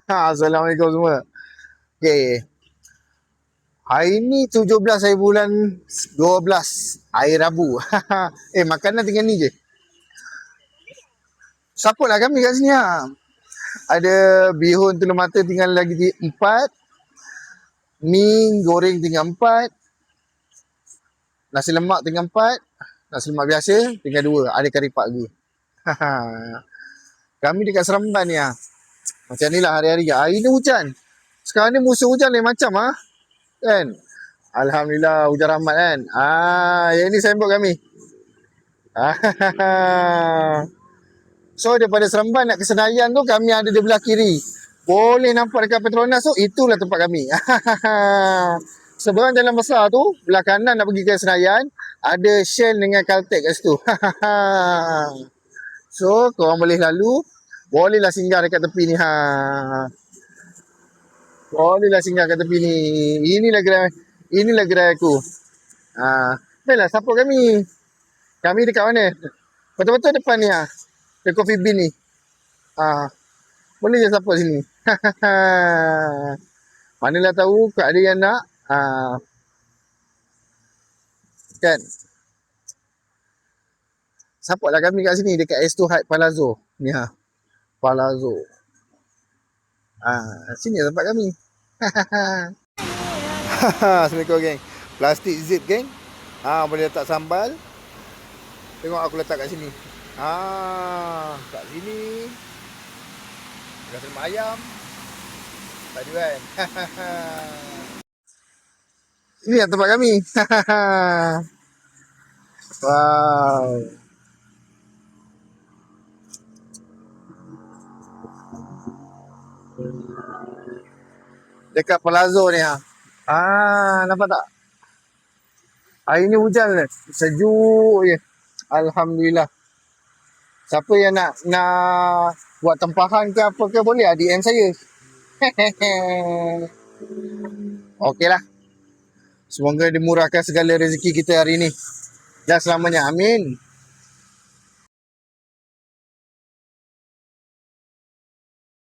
Assalamualaikum semua. Okay. Hari ni 17 hari bulan 12. Hari Rabu. Makanan tinggal ni je. Support lah kami kat sini lah. Ada bihun telur mata tinggal lagi 4. Mi goreng tinggal 4. Nasi lemak tinggal 4. Nasi lemak biasa tinggal 2. Ada kari pak lagi. Kami dekat Seremban ni lah. Macam ni lah hari-hari. Hari ni hujan. Sekarang ni musim hujan lain macam lah. Kan? Alhamdulillah hujan rahmat kan. Yang ni signboard kami. So daripada Seremban nak ke Senayan tu kami ada di belah kiri. Boleh nampak dekat Petronas tu, itulah tempat kami. Seberang jalan besar tu, belah kanan nak pergi ke Senayan, ada Shell dengan Caltex kat situ. So korang boleh lalu, bolehlah singgah dekat tepi ni. Bolehlah singgah kat tepi ni. Inilah gerai aku. Baiklah, support kami. Kami dekat mana? Betul-betul depan ni The Coffee Bean ni. Boleh je support sini. Manalah tahu ada yang nak. Kan? Support lah kami kat sini dekat S2 Hyde Palazzo. Ni Palazzo. Sini tempat kami. Assalamualaikum geng. Plastik zip geng. Boleh letak sambal. Tengok aku letak kat sini. Kat sini. Nasi lemak ayam. Tadi kan. Ini yang tempat kami. Wow. Dekat Palazzo ni nampak tak? Hari ni hujan ni. Sejuk je. Alhamdulillah. Siapa yang nak buat tempahan ke apa ke boleh DM saya. Okey lah. Semoga dimurahkan segala rezeki kita hari ni. Dan selamanya. Amin.